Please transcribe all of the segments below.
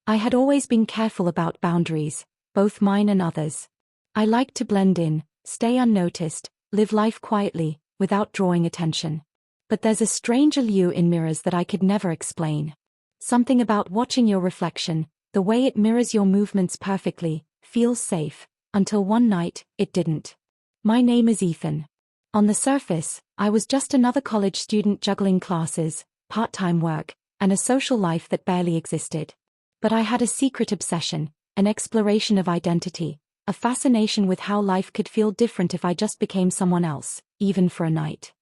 I had always been careful about boundaries, both mine and others. I liked to blend in, stay unnoticed, live life quietly, without drawing attention. But there's a strange allure in mirrors that I could never explain. Something about watching your reflection, the way it mirrors your movements perfectly, feels safe, until one night, it didn't. My name is Ethan. On the surface, I was just another college student juggling classes, part-time work, and a social life that barely existed. But I had a secret obsession, an exploration of identity, a fascination with how life could feel different if I just became someone else, even for a night.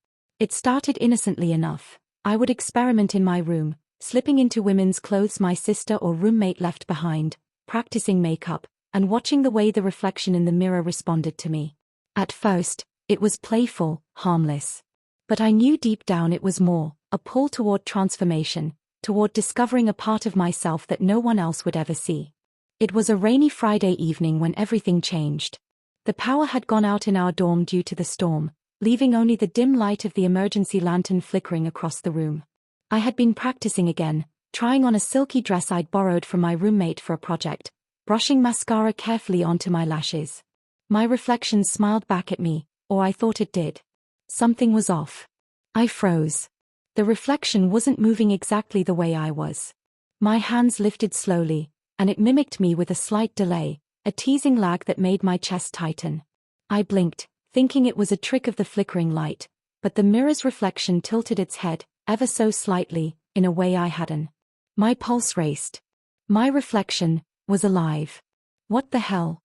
It started innocently enough. I would experiment in my room, slipping into women's clothes my sister or roommate left behind, practicing makeup, and watching the way the reflection in the mirror responded to me. At first, it was playful, harmless. But I knew deep down it was more, a pull toward transformation, toward discovering a part of myself that no one else would ever see. It was a rainy Friday evening when everything changed. The power had gone out in our dorm due to the storm, leaving only the dim light of the emergency lantern flickering across the room. I had been practicing again, trying on a silky dress I'd borrowed from my roommate for a project, brushing mascara carefully onto my lashes. My reflection smiled back at me, or I thought it did. Something was off. I froze. The reflection wasn't moving exactly the way I was. My hands lifted slowly, and it mimicked me with a slight delay, a teasing lag that made my chest tighten. I blinked, thinking it was a trick of the flickering light, but the mirror's reflection tilted its head, ever so slightly, in a way I hadn't. My pulse raced. My reflection was alive. What the hell?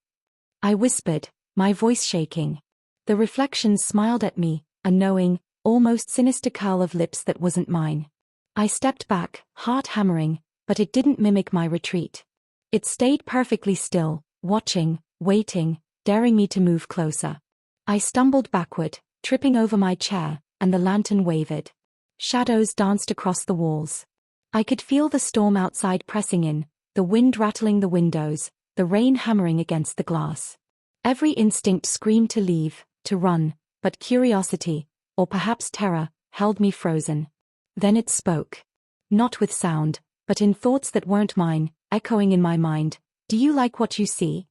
I whispered, my voice shaking. The reflection smiled at me, a knowing, almost sinister curl of lips that wasn't mine. I stepped back, heart hammering, but it didn't mimic my retreat. It stayed perfectly still, watching, waiting, daring me to move closer. I stumbled backward, tripping over my chair, and the lantern wavered. Shadows danced across the walls. I could feel the storm outside pressing in, the wind rattling the windows, the rain hammering against the glass. Every instinct screamed to leave, to run, but curiosity, or perhaps terror, held me frozen. Then it spoke. Not with sound, but in thoughts that weren't mine, echoing in my mind. Do you like what you see?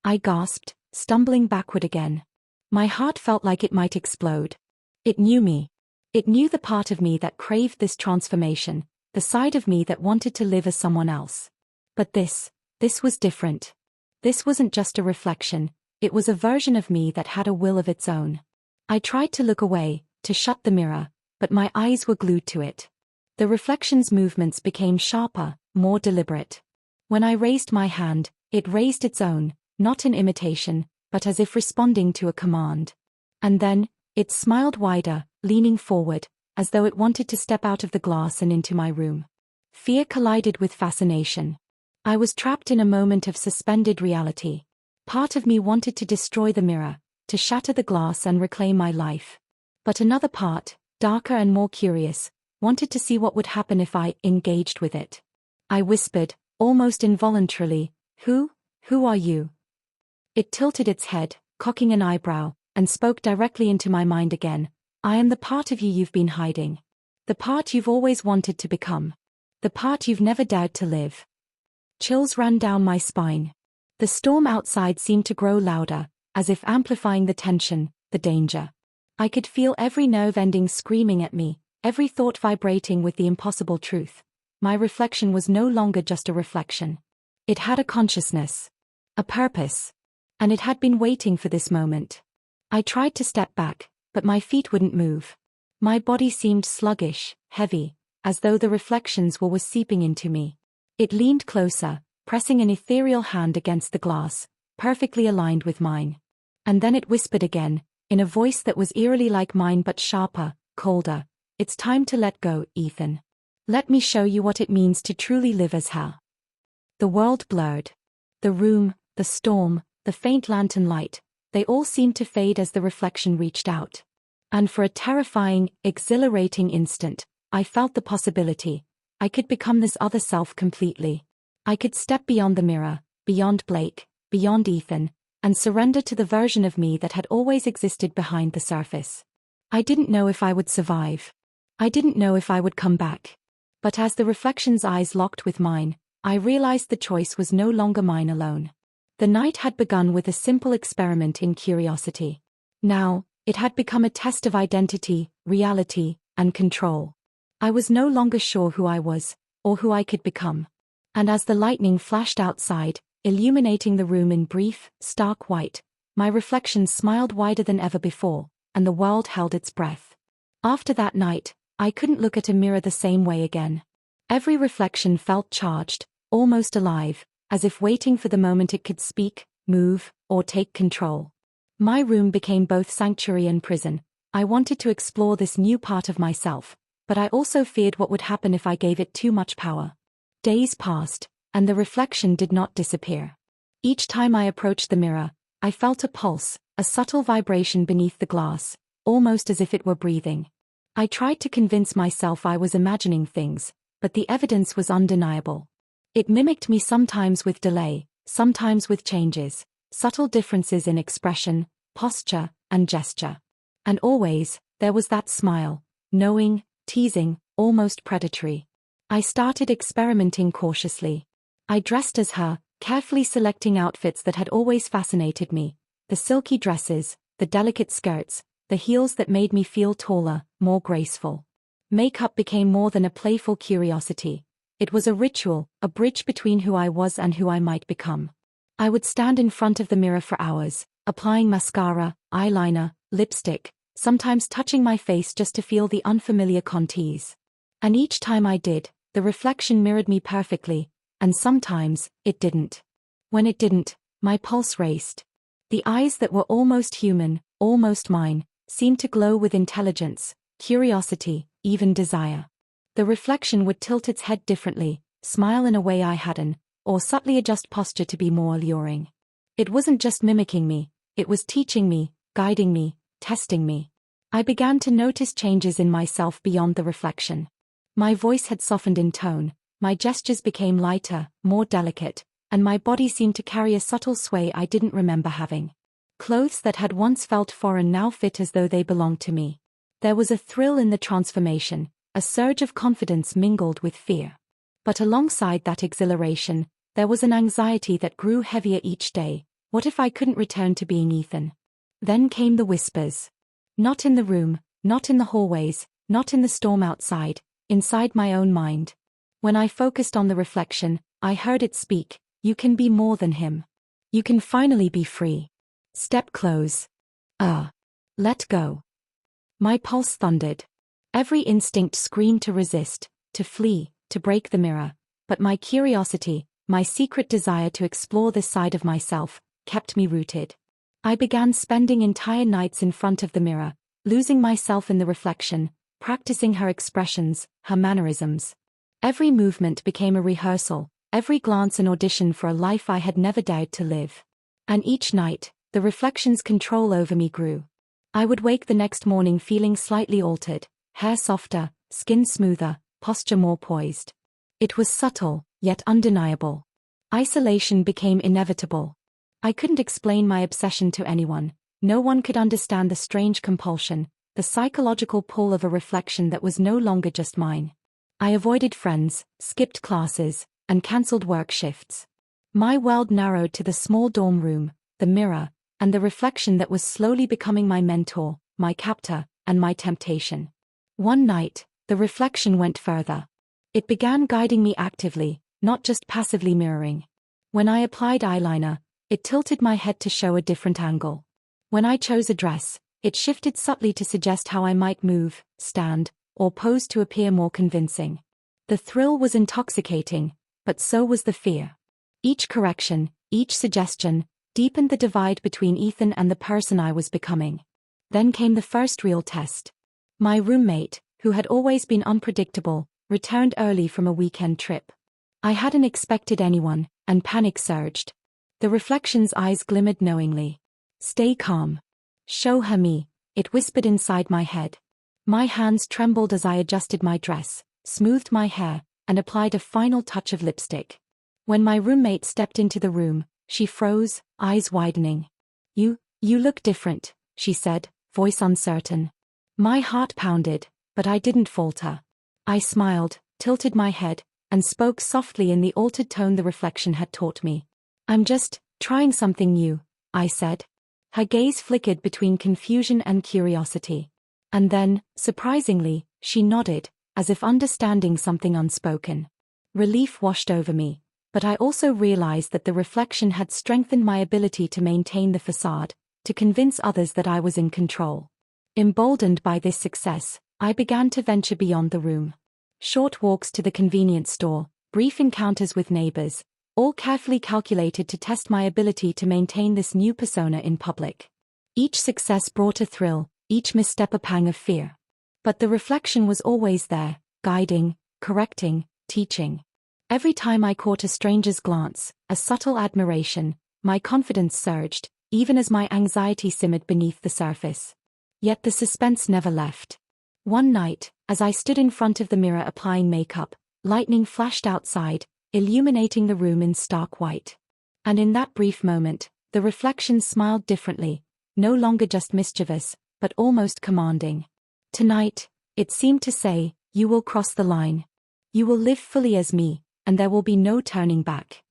I gasped, stumbling backward again. My heart felt like it might explode. It knew me. It knew the part of me that craved this transformation, the side of me that wanted to live as someone else. But this was different. This wasn't just a reflection, it was a version of me that had a will of its own. I tried to look away, to shut the mirror, but my eyes were glued to it. The reflection's movements became sharper, more deliberate. When I raised my hand, it raised its own, not in imitation, but as if responding to a command. And then, it smiled wider, leaning forward, as though it wanted to step out of the glass and into my room. Fear collided with fascination. I was trapped in a moment of suspended reality. Part of me wanted to destroy the mirror, to shatter the glass and reclaim my life. But another part, darker and more curious, wanted to see what would happen if I engaged with it. I whispered, almost involuntarily, Who are you? It tilted its head, cocking an eyebrow, and spoke directly into my mind again. I am the part of you you've been hiding. The part you've always wanted to become. The part you've never dared to live. Chills ran down my spine. The storm outside seemed to grow louder, as if amplifying the tension, the danger. I could feel every nerve ending screaming at me, every thought vibrating with the impossible truth. My reflection was no longer just a reflection. It had a consciousness. A purpose. And it had been waiting for this moment. I tried to step back, but my feet wouldn't move. My body seemed sluggish, heavy, as though the reflection's will was seeping into me. It leaned closer, pressing an ethereal hand against the glass, perfectly aligned with mine. And then it whispered again, in a voice that was eerily like mine but sharper, colder. It's time to let go, Ethan. Let me show you what it means to truly live as her. The world blurred. The room, the storm, the faint lantern light, they all seemed to fade as the reflection reached out. And for a terrifying, exhilarating instant, I felt the possibility. I could become this other self completely. I could step beyond the mirror, beyond Blake, beyond Ethan, and surrender to the version of me that had always existed behind the surface. I didn't know if I would survive. I didn't know if I would come back. But as the reflection's eyes locked with mine, I realized the choice was no longer mine alone. The night had begun with a simple experiment in curiosity. Now, it had become a test of identity, reality, and control. I was no longer sure who I was, or who I could become. And as the lightning flashed outside, illuminating the room in brief, stark white, my reflection smiled wider than ever before, and the world held its breath. After that night, I couldn't look at a mirror the same way again. Every reflection felt charged, almost alive, as if waiting for the moment it could speak, move, or take control. My room became both sanctuary and prison. I wanted to explore this new part of myself, but I also feared what would happen if I gave it too much power. Days passed, and the reflection did not disappear. Each time I approached the mirror, I felt a pulse, a subtle vibration beneath the glass, almost as if it were breathing. I tried to convince myself I was imagining things, but the evidence was undeniable. It mimicked me sometimes with delay, sometimes with changes, subtle differences in expression, posture, and gesture. And always, there was that smile, knowing, teasing, almost predatory. I started experimenting cautiously. I dressed as her, carefully selecting outfits that had always fascinated me, the silky dresses, the delicate skirts, the heels that made me feel taller, more graceful. Makeup became more than a playful curiosity. It was a ritual, a bridge between who I was and who I might become. I would stand in front of the mirror for hours, applying mascara, eyeliner, lipstick, sometimes touching my face just to feel the unfamiliar contours. And each time I did, the reflection mirrored me perfectly, and sometimes, it didn't. When it didn't, my pulse raced. The eyes that were almost human, almost mine, seemed to glow with intelligence, curiosity, even desire. The reflection would tilt its head differently, smile in a way I hadn't, or subtly adjust posture to be more alluring. It wasn't just mimicking me, it was teaching me, guiding me, testing me. I began to notice changes in myself beyond the reflection. My voice had softened in tone, my gestures became lighter, more delicate, and my body seemed to carry a subtle sway I didn't remember having. Clothes that had once felt foreign now fit as though they belonged to me. There was a thrill in the transformation, a surge of confidence mingled with fear. But alongside that exhilaration, there was an anxiety that grew heavier each day. What if I couldn't return to being Ethan? Then came the whispers. Not in the room, not in the hallways, not in the storm outside, inside my own mind. When I focused on the reflection, I heard it speak, "You can be more than him. You can finally be free. Step close. Let go." My pulse thundered. Every instinct screamed to resist, to flee, to break the mirror, but my curiosity, my secret desire to explore this side of myself, kept me rooted. I began spending entire nights in front of the mirror, losing myself in the reflection, practicing her expressions, her mannerisms. Every movement became a rehearsal, every glance an audition for a life I had never dared to live. And each night, the reflection's control over me grew. I would wake the next morning feeling slightly altered, hair softer, skin smoother, posture more poised. It was subtle, yet undeniable. Isolation became inevitable. I couldn't explain my obsession to anyone. No one could understand the strange compulsion, the psychological pull of a reflection that was no longer just mine. I avoided friends, skipped classes, and cancelled work shifts. My world narrowed to the small dorm room, the mirror, and the reflection that was slowly becoming my mentor, my captor, and my temptation. One night, the reflection went further. It began guiding me actively, not just passively mirroring. When I applied eyeliner, it tilted my head to show a different angle. When I chose a dress, it shifted subtly to suggest how I might move, stand, or pose to appear more convincing. The thrill was intoxicating, but so was the fear. Each correction, each suggestion, deepened the divide between Ethan and the person I was becoming. Then came the first real test. My roommate, who had always been unpredictable, returned early from a weekend trip. I hadn't expected anyone, and panic surged. The reflection's eyes glimmered knowingly. "Stay calm. Show her me," it whispered inside my head. My hands trembled as I adjusted my dress, smoothed my hair, and applied a final touch of lipstick. When my roommate stepped into the room, she froze, eyes widening. You look different," she said, voice uncertain. My heart pounded, but I didn't falter. I smiled, tilted my head, and spoke softly in the altered tone the reflection had taught me. "I'm just trying something new," I said. Her gaze flickered between confusion and curiosity. And then, surprisingly, she nodded, as if understanding something unspoken. Relief washed over me, but I also realized that the reflection had strengthened my ability to maintain the facade, to convince others that I was in control. Emboldened by this success, I began to venture beyond the room. Short walks to the convenience store, brief encounters with neighbors, all carefully calculated to test my ability to maintain this new persona in public. Each success brought a thrill, each misstep a pang of fear. But the reflection was always there, guiding, correcting, teaching. Every time I caught a stranger's glance, a subtle admiration, my confidence surged, even as my anxiety simmered beneath the surface. Yet the suspense never left. One night, as I stood in front of the mirror applying makeup, lightning flashed outside, illuminating the room in stark white. And in that brief moment, the reflection smiled differently, no longer just mischievous, but almost commanding. "Tonight," it seemed to say, "you will cross the line. You will live fully as me, and there will be no turning back."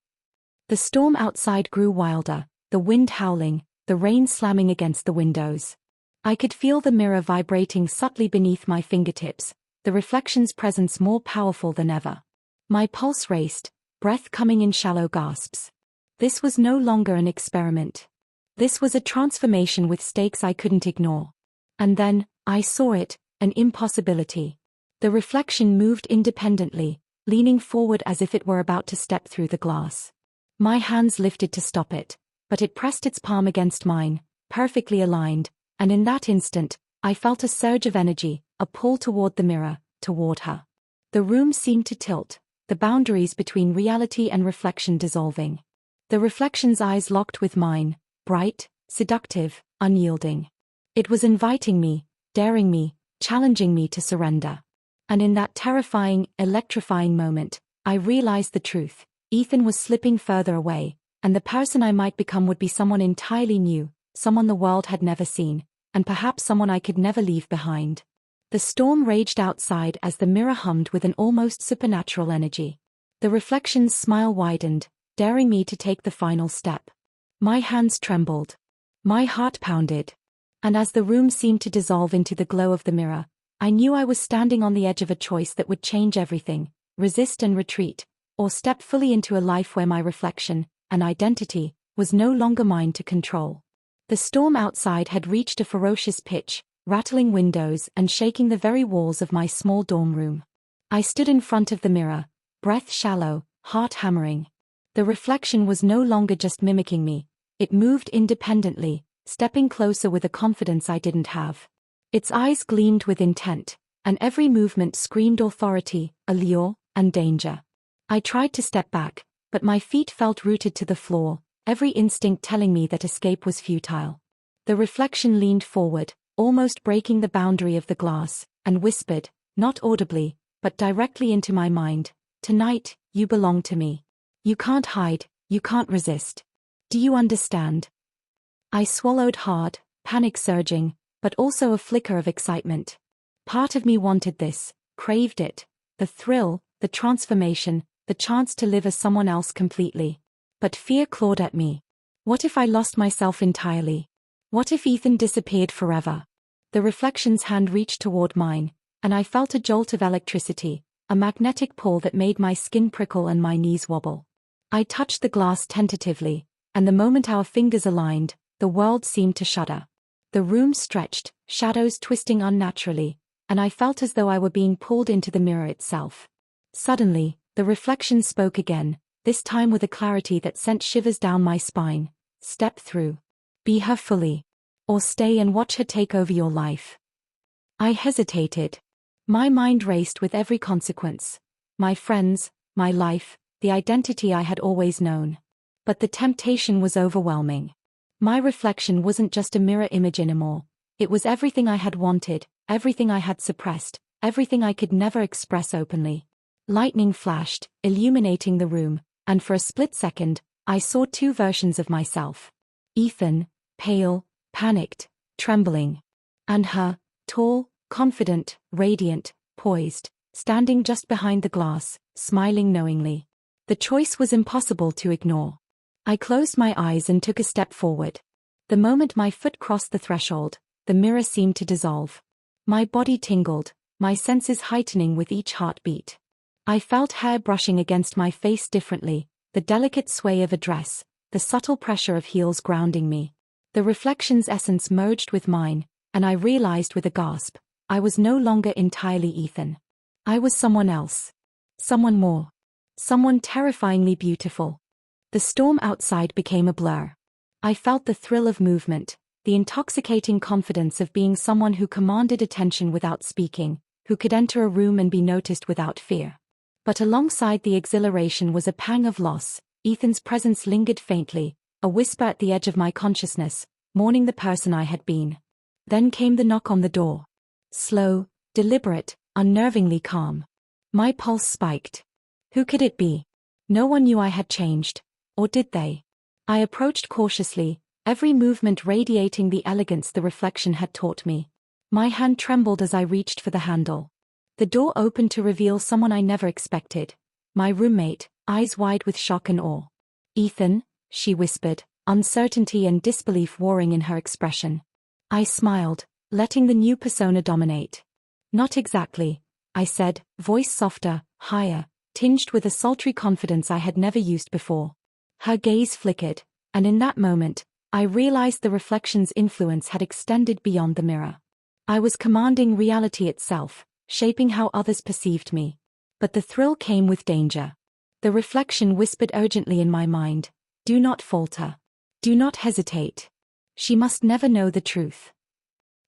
The storm outside grew wilder, the wind howling, the rain slamming against the windows. I could feel the mirror vibrating subtly beneath my fingertips, the reflection's presence more powerful than ever. My pulse raced, breath coming in shallow gasps. This was no longer an experiment. This was a transformation with stakes I couldn't ignore. And then, I saw it, an impossibility. The reflection moved independently, leaning forward as if it were about to step through the glass. My hands lifted to stop it, but it pressed its palm against mine, perfectly aligned, and in that instant, I felt a surge of energy, a pull toward the mirror, toward her. The room seemed to tilt, the boundaries between reality and reflection dissolving. The reflection's eyes locked with mine, bright, seductive, unyielding. It was inviting me, daring me, challenging me to surrender. And in that terrifying, electrifying moment, I realized the truth. Ethan was slipping further away, and the person I might become would be someone entirely new, someone the world had never seen, and perhaps someone I could never leave behind. The storm raged outside as the mirror hummed with an almost supernatural energy. The reflection's smile widened, daring me to take the final step. My hands trembled. My heart pounded. And as the room seemed to dissolve into the glow of the mirror, I knew I was standing on the edge of a choice that would change everything: resist and retreat, or step fully into a life where my reflection, an identity, was no longer mine to control. The storm outside had reached a ferocious pitch, rattling windows and shaking the very walls of my small dorm room. I stood in front of the mirror, breath shallow, heart hammering. The reflection was no longer just mimicking me. It moved independently, stepping closer with a confidence I didn't have. Its eyes gleamed with intent, and every movement screamed authority, allure, and danger. I tried to step back, but my feet felt rooted to the floor, every instinct telling me that escape was futile. The reflection leaned forward, almost breaking the boundary of the glass, and whispered, not audibly, but directly into my mind, "Tonight, you belong to me. You can't hide, you can't resist. Do you understand?" I swallowed hard, panic surging, but also a flicker of excitement. Part of me wanted this, craved it, the thrill, the transformation, the chance to live as someone else completely. But fear clawed at me. What if I lost myself entirely? What if Ethan disappeared forever? The reflection's hand reached toward mine, and I felt a jolt of electricity, a magnetic pull that made my skin prickle and my knees wobble. I touched the glass tentatively, and the moment our fingers aligned, the world seemed to shudder. The room stretched, shadows twisting unnaturally, and I felt as though I were being pulled into the mirror itself. Suddenly, the reflection spoke again, this time with a clarity that sent shivers down my spine. "Step through. Be her fully. Or stay and watch her take over your life." I hesitated. My mind raced with every consequence. My friends, my life, the identity I had always known. But the temptation was overwhelming. My reflection wasn't just a mirror image anymore. It was everything I had wanted, everything I had suppressed, everything I could never express openly. Lightning flashed, illuminating the room, and for a split second, I saw two versions of myself. Ethan, pale, panicked, trembling. And her, tall, confident, radiant, poised, standing just behind the glass, smiling knowingly. The choice was impossible to ignore. I closed my eyes and took a step forward. The moment my foot crossed the threshold, the mirror seemed to dissolve. My body tingled, my senses heightening with each heartbeat. I felt hair brushing against my face differently, the delicate sway of a dress, the subtle pressure of heels grounding me. The reflection's essence merged with mine, and I realized with a gasp, I was no longer entirely Ethan. I was someone else. Someone more. Someone terrifyingly beautiful. The storm outside became a blur. I felt the thrill of movement, the intoxicating confidence of being someone who commanded attention without speaking, who could enter a room and be noticed without fear. But alongside the exhilaration was a pang of loss. Ethan's presence lingered faintly, a whisper at the edge of my consciousness, mourning the person I had been. Then came the knock on the door. Slow, deliberate, unnervingly calm. My pulse spiked. Who could it be? No one knew I had changed. Or did they? I approached cautiously, every movement radiating the elegance the reflection had taught me. My hand trembled as I reached for the handle. The door opened to reveal someone I never expected. My roommate, eyes wide with shock and awe. "Ethan," she whispered, uncertainty and disbelief warring in her expression. I smiled, letting the new persona dominate. "Not exactly," I said, voice softer, higher, tinged with a sultry confidence I had never used before. Her gaze flickered, and in that moment, I realized the reflection's influence had extended beyond the mirror. I was commanding reality itself, shaping how others perceived me. But the thrill came with danger. The reflection whispered urgently in my mind, "Do not falter. Do not hesitate. She must never know the truth."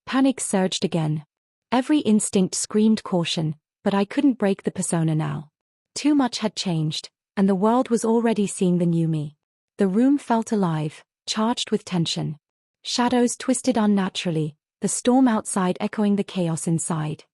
Panic surged again. Every instinct screamed caution, but I couldn't break the persona now. Too much had changed, and the world was already seeing the new me. The room felt alive, charged with tension. Shadows twisted unnaturally, the storm outside echoing the chaos inside.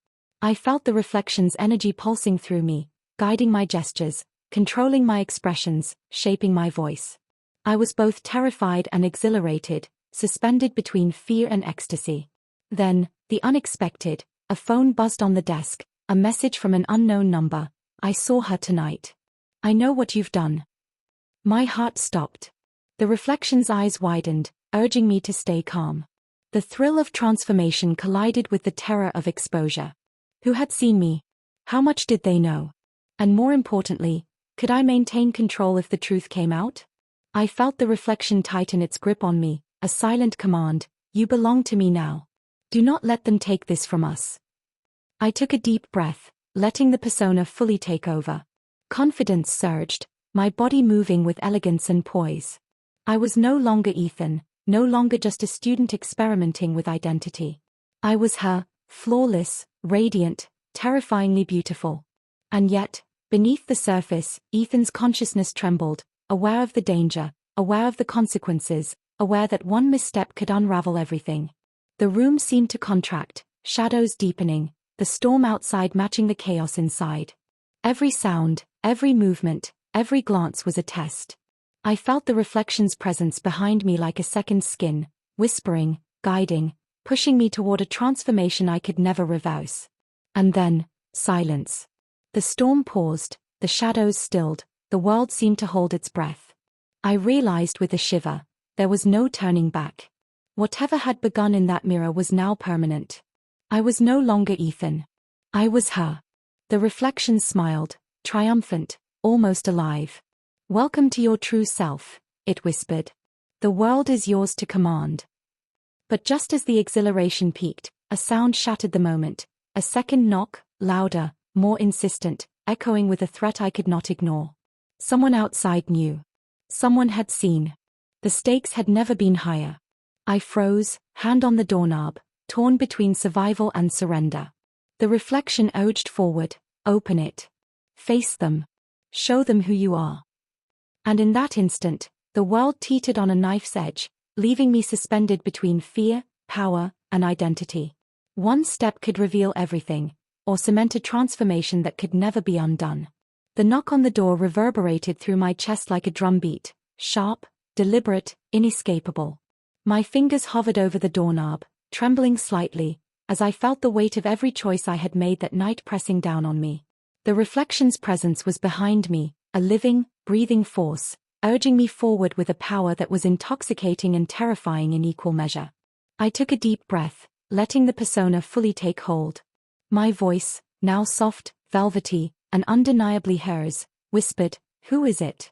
I felt the reflection's energy pulsing through me, guiding my gestures, controlling my expressions, shaping my voice. I was both terrified and exhilarated, suspended between fear and ecstasy. Then, the unexpected, a phone buzzed on the desk, a message from an unknown number. "I saw her tonight. I know what you've done." My heart stopped. The reflection's eyes widened, urging me to stay calm. The thrill of transformation collided with the terror of exposure. Who had seen me? How much did they know? And more importantly, could I maintain control if the truth came out? I felt the reflection tighten its grip on me, a silent command, "You belong to me now. Do not let them take this from us." I took a deep breath, letting the persona fully take over. Confidence surged, my body moving with elegance and poise. I was no longer Ethan, no longer just a student experimenting with identity. I was her, flawless, radiant, terrifyingly beautiful. And yet, beneath the surface, Ethan's consciousness trembled, aware of the danger, aware of the consequences, aware that one misstep could unravel everything. The room seemed to contract, shadows deepening, the storm outside matching the chaos inside. Every sound, every movement, every glance was a test. I felt the reflection's presence behind me like a second skin, whispering, guiding, pushing me toward a transformation I could never reverse. And then, silence. The storm paused, the shadows stilled, the world seemed to hold its breath. I realized with a shiver, there was no turning back. Whatever had begun in that mirror was now permanent. I was no longer Ethan. I was her. The reflection smiled, triumphant, almost alive. "Welcome to your true self," it whispered. "The world is yours to command." But just as the exhilaration peaked, a sound shattered the moment. A second knock, louder, more insistent, echoing with a threat I could not ignore. Someone outside knew. Someone had seen. The stakes had never been higher. I froze, hand on the doorknob, torn between survival and surrender. The reflection urged forward, "Open it. Face them. Show them who you are." And in that instant, the world teetered on a knife's edge, leaving me suspended between fear, power, and identity. One step could reveal everything, or cement a transformation that could never be undone. The knock on the door reverberated through my chest like a drumbeat, sharp, deliberate, inescapable. My fingers hovered over the doorknob, trembling slightly, as I felt the weight of every choice I had made that night pressing down on me. The reflection's presence was behind me, a living, breathing force, urging me forward with a power that was intoxicating and terrifying in equal measure. I took a deep breath, letting the persona fully take hold. My voice, now soft, velvety, and undeniably hers, whispered, "Who is it?"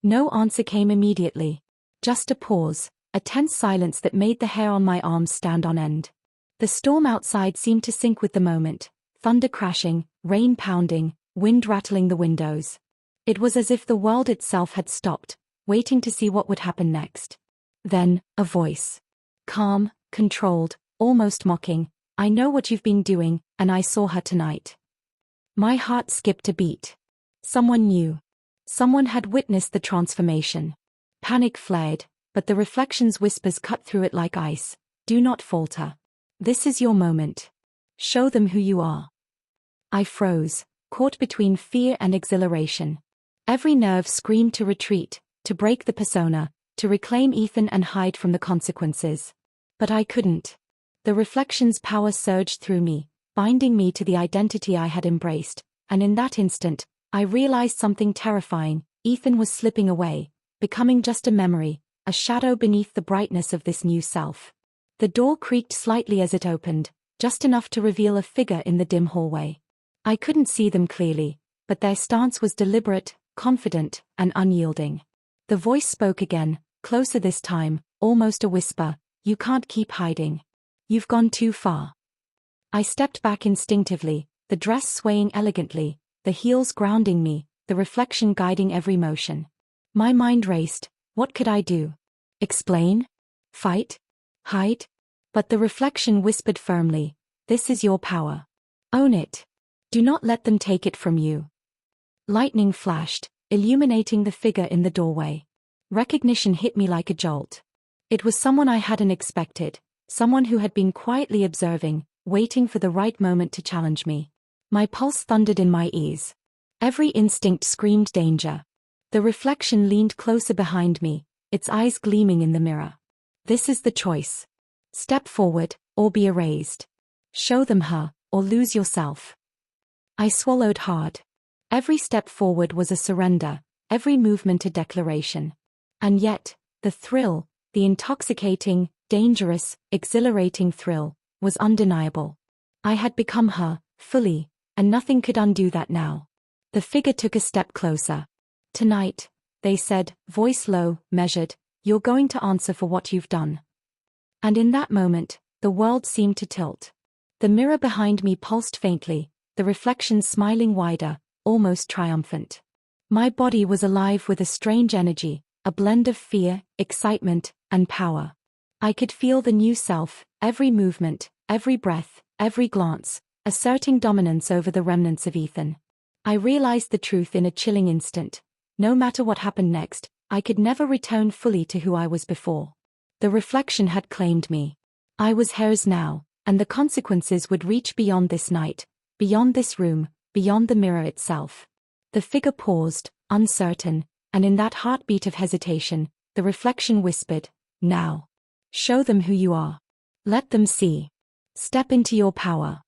No answer came immediately. Just a pause, a tense silence that made the hair on my arms stand on end. The storm outside seemed to sync with the moment, thunder crashing, rain pounding, wind rattling the windows. It was as if the world itself had stopped, waiting to see what would happen next. Then, a voice. Calm, controlled, almost mocking, "I know what you've been doing, and I saw her tonight." My heart skipped a beat. Someone knew. Someone had witnessed the transformation. Panic flared, but the reflection's whispers cut through it like ice. "Do not falter. This is your moment. Show them who you are." I froze, caught between fear and exhilaration. Every nerve screamed to retreat, to break the persona, to reclaim Ethan and hide from the consequences. But I couldn't. The reflection's power surged through me, binding me to the identity I had embraced, and in that instant, I realized something terrifying. Ethan was slipping away, becoming just a memory, a shadow beneath the brightness of this new self. The door creaked slightly as it opened, just enough to reveal a figure in the dim hallway. I couldn't see them clearly, but their stance was deliberate, confident, and unyielding. The voice spoke again, closer this time, almost a whisper, "You can't keep hiding. You've gone too far." I stepped back instinctively, the dress swaying elegantly, the heels grounding me, the reflection guiding every motion. My mind raced. What could I do? Explain? Fight? Hide? But the reflection whispered firmly, "This is your power. Own it. Do not let them take it from you." Lightning flashed, illuminating the figure in the doorway. Recognition hit me like a jolt. It was someone I hadn't expected, someone who had been quietly observing, waiting for the right moment to challenge me. My pulse thundered in my ears. Every instinct screamed danger. The reflection leaned closer behind me, its eyes gleaming in the mirror. "This is the choice. Step forward, or be erased. Show them her, or lose yourself." I swallowed hard. Every step forward was a surrender, every movement a declaration. And yet, the thrill, the intoxicating, dangerous, exhilarating thrill, was undeniable. I had become her, fully, and nothing could undo that now. The figure took a step closer. "Tonight," they said, voice low, measured, "you're going to answer for what you've done." And in that moment, the world seemed to tilt. The mirror behind me pulsed faintly, the reflection smiling wider, almost triumphant. My body was alive with a strange energy, a blend of fear, excitement, and power. I could feel the new self, every movement, every breath, every glance, asserting dominance over the remnants of Ethan. I realized the truth in a chilling instant. No matter what happened next, I could never return fully to who I was before. The reflection had claimed me. I was hers now, and the consequences would reach beyond this night, beyond this room, beyond the mirror itself. The figure paused, uncertain, and in that heartbeat of hesitation, the reflection whispered, "Now. Show them who you are. Let them see. Step into your power."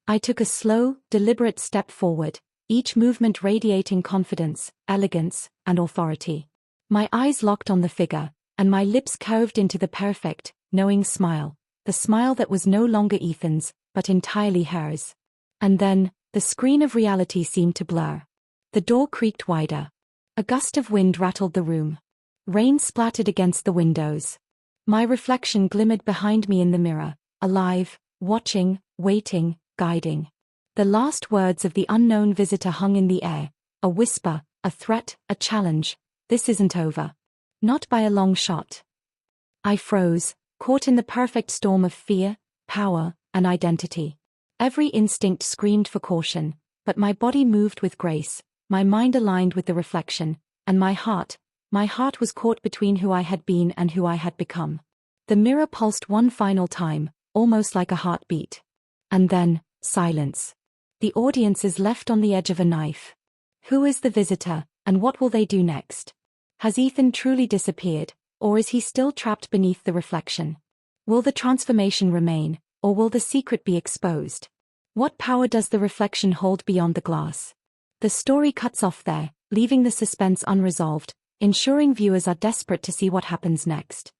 I took a slow, deliberate step forward, each movement radiating confidence, elegance, and authority. My eyes locked on the figure, and my lips curved into the perfect, knowing smile, the smile that was no longer Ethan's, but entirely hers. And then, the screen of reality seemed to blur. The door creaked wider. A gust of wind rattled the room. Rain splattered against the windows. My reflection glimmered behind me in the mirror, alive, watching, waiting, guiding. The last words of the unknown visitor hung in the air, a whisper, a threat, a challenge. "This isn't over. Not by a long shot." I froze, caught in the perfect storm of fear, power, and identity. Every instinct screamed for caution, but my body moved with grace, my mind aligned with the reflection, and my heart was caught between who I had been and who I had become. The mirror pulsed one final time, almost like a heartbeat. And then, silence. The audience is left on the edge of a knife. Who is the visitor, and what will they do next? Has Ethan truly disappeared, or is he still trapped beneath the reflection? Will the transformation remain, or will the secret be exposed? What power does the reflection hold beyond the glass? The story cuts off there, leaving the suspense unresolved, ensuring viewers are desperate to see what happens next.